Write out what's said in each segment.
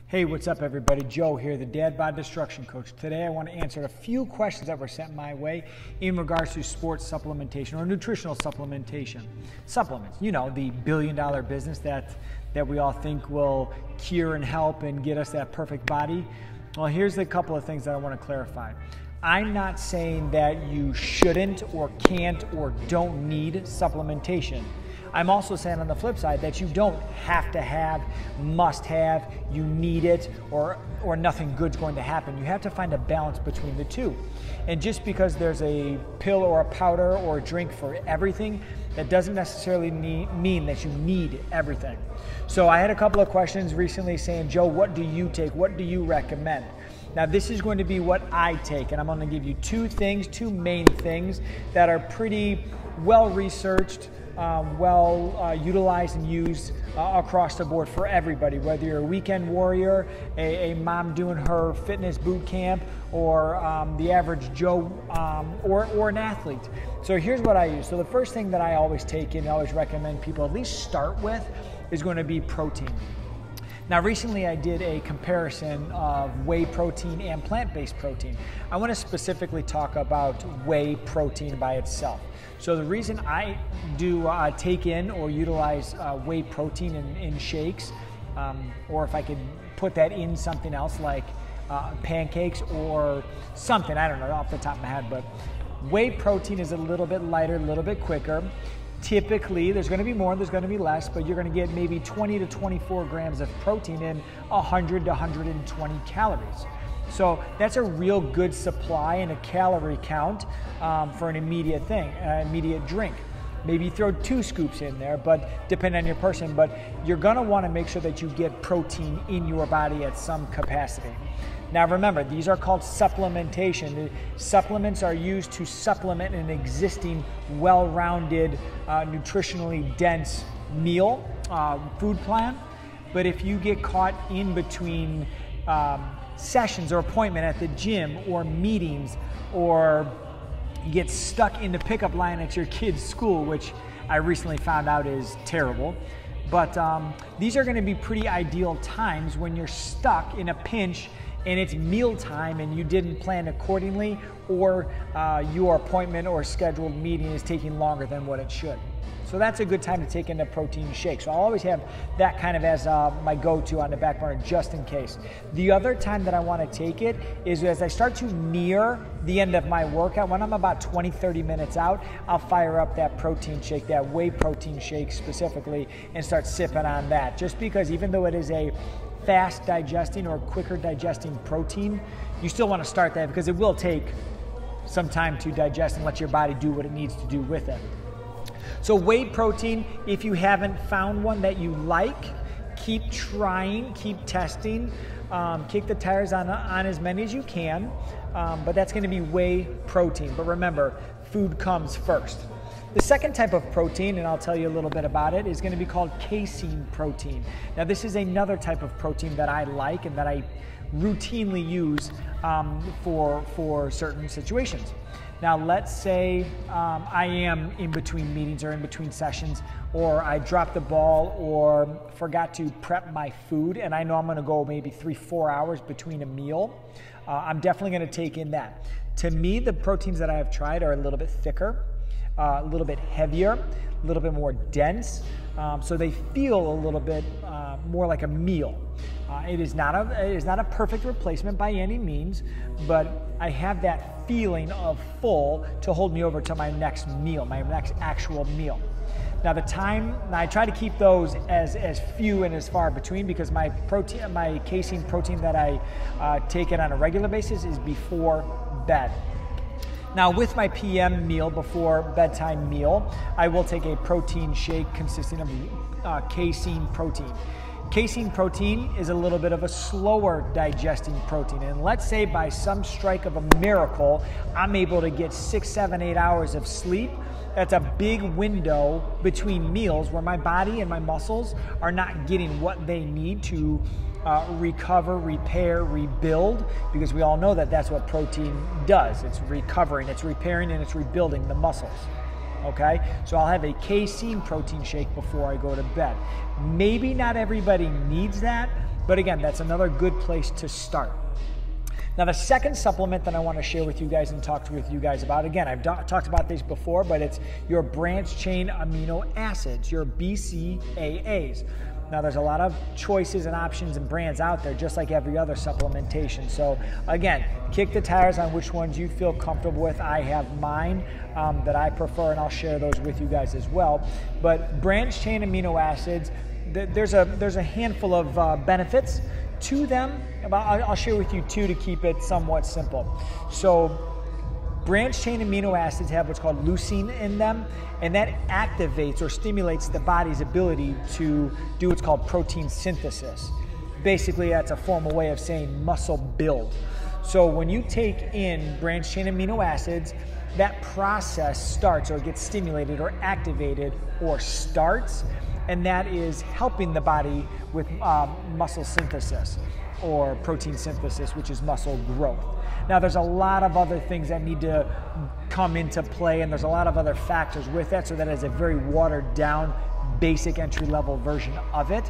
Hey, what's up everybody? Joe here, the Dad Bod Destruction Coach. Today I want to answer a few questions that were sent my way in regards to sports supplementation or nutritional supplementation. Supplements, you know, the billion-dollar business that we all think will cure and help and get us that perfect body. Well, here's a couple of things that I want to clarify. I'm not saying that you shouldn't or can't or don't need supplementation. I'm also saying on the flip side that you don't have to have, must have, you need it, or nothing good's going to happen. You have to find a balance between the two. And just because there's a pill or a powder or a drink for everything, that doesn't necessarily mean that you need everything. So I had a couple of questions recently saying, Joe, what do you take? What do you recommend? Now this is going to be what I take, and I'm going to give you two main things that are pretty well researched, utilized and used across the board for everybody, whether you're a weekend warrior, a mom doing her fitness boot camp, or the average Joe, or an athlete. So here's what I use. So the first thing that I always take and always recommend people at least start with is going to be protein. Now recently I did a comparison of whey protein and plant-based protein. I want to specifically talk about whey protein by itself. So the reason I do take in or utilize whey protein in shakes, or if I could put that in something else like pancakes or something, I don't know off the top of my head, but whey protein is a little bit lighter, a little bit quicker. Typically, there's going to be more, there's going to be less, but you're going to get maybe 20 to 24 grams of protein in 100 to 120 calories. So that's a real good supply and a calorie count for an immediate thing, an immediate drink. Maybe throw 2 scoops in there, but depending on your person, but you're going to want to make sure that you get protein in your body at some capacity. Now remember, these are called supplementation. The supplements are used to supplement an existing, well-rounded, nutritionally dense meal, food plan. But if you get caught in between sessions or appointment at the gym or meetings, or you get stuck in the pickup line at your kid's school, which I recently found out is terrible. But these are going to be pretty ideal times when you're stuck in a pinch and it's mealtime and you didn't plan accordingly, or your appointment or scheduled meeting is taking longer than what it should. So that's a good time to take in a protein shake. So I'll always have that kind of as my go-to on the back burner just in case. The other time that I want to take it is as I start to near the end of my workout. When I'm about 20-30 minutes out, I'll fire up that protein shake, that whey protein shake specifically, and start sipping on that. Just because even though it is a fast digesting or quicker digesting protein, you still want to start that because it will take some time to digest and let your body do what it needs to do with it. So whey protein, if you haven't found one that you like, keep trying, keep testing, kick the tires on as many as you can, but that's going to be whey protein. But remember, food comes first. The second type of protein, and I'll tell you a little bit about it, is going to be called casein protein. Now this is another type of protein that I like and that I routinely use for certain situations. Now let's say I am in between meetings or in between sessions, or I dropped the ball or forgot to prep my food, and I know I'm going to go maybe 3-4 hours between a meal. I'm definitely going to take in that. To me, the proteins that I have tried are a little bit thicker, a little bit heavier, a little bit more dense, so they feel a little bit more like a meal. It is not a perfect replacement by any means, but I have that feeling of full to hold me over to my next meal, my next actual meal. Now I try to keep those as few and as far between, because my casein protein that I take it on a regular basis is before bed. Now with my PM meal, before bedtime meal, I will take a protein shake consisting of casein protein. Casein protein is a little bit of a slower digesting protein, and let's say by some strike of a miracle, I'm able to get 6, 7, 8 hours of sleep. That's a big window between meals where my body and my muscles are not getting what they need to recover, repair, rebuild, because we all know that that's what protein does. It's recovering, it's repairing, and it's rebuilding the muscles. Okay, so I'll have a casein protein shake before I go to bed. Maybe not everybody needs that, But again, that's another good place to start. Now, the second supplement that I want to share with you guys and talk with you guys about, again, I've talked about this before, but it's your branched chain amino acids, your BCAAs. Now, there's a lot of choices and options and brands out there, just like every other supplementation. So again, kick the tires on which ones you feel comfortable with. I have mine that I prefer, and I'll share those with you guys as well. But branched chain amino acids, there's a handful of benefits to them. I'll share with you two to keep it somewhat simple. So branched chain amino acids have what's called leucine in them, and that activates or stimulates the body's ability to do what's called protein synthesis. Basically, that's a formal way of saying muscle build. So when you take in branched chain amino acids, that process starts or gets stimulated or activated or starts, and that is helping the body with muscle synthesis or protein synthesis, which is muscle growth. Now, there's a lot of other things that need to come into play, and there's a lot of other factors with that, so that is a very watered down, basic entry-level version of it.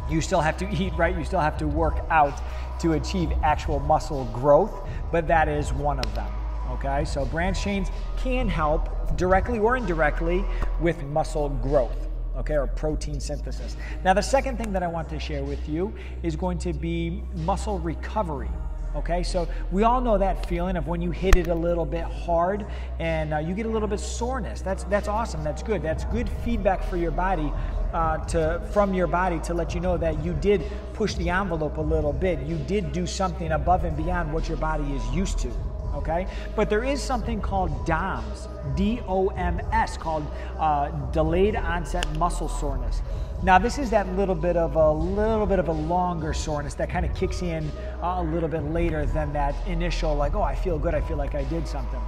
You still have to eat, right? You still have to work out to achieve actual muscle growth, but that is one of them. Okay, so branched chains can help directly or indirectly with muscle growth, okay, or protein synthesis. Now, the second thing that I want to share with you is going to be muscle recovery. Okay, so we all know that feeling of when you hit it a little bit hard and you get a little bit soreness. That's awesome. That's good. That's good feedback for your body, from your body to let you know that you did push the envelope a little bit. You did do something above and beyond what your body is used to. Okay, but there is something called DOMS, D-O-M-S, called delayed onset muscle soreness. Now, this is that little bit of a longer soreness that kind of kicks in a little bit later than that initial, like, oh, I feel good, I feel like I did something.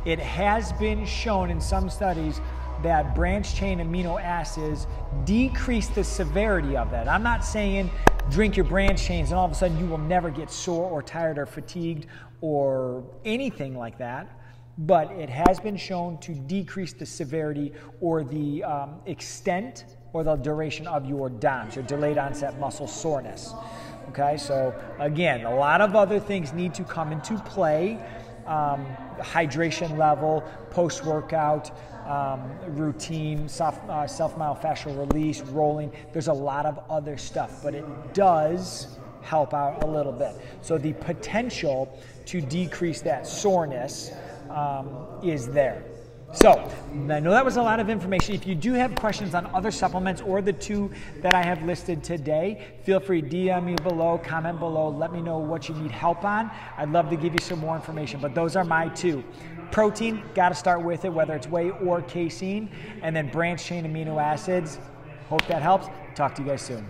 It has been shown in some studies that branched chain amino acids decrease the severity of that. I'm not saying drink your branched chains and all of a sudden you will never get sore or tired or fatigued or anything like that, but it has been shown to decrease the severity or the extent or the duration of your DOMS, your delayed onset muscle soreness. Okay, so again, a lot of other things need to come into play. Hydration level, post-workout, routine, self-myofascial release, rolling. There's a lot of other stuff, but it does help out a little bit. So the potential to decrease that soreness is there. So I know that was a lot of information. If you do have questions on other supplements or the two that I have listed today, feel free to DM me below, comment below, let me know what you need help on. I'd love to give you some more information, but those are my two. Protein, got to start with it, whether it's whey or casein, and then branched chain amino acids. Hope that helps. Talk to you guys soon.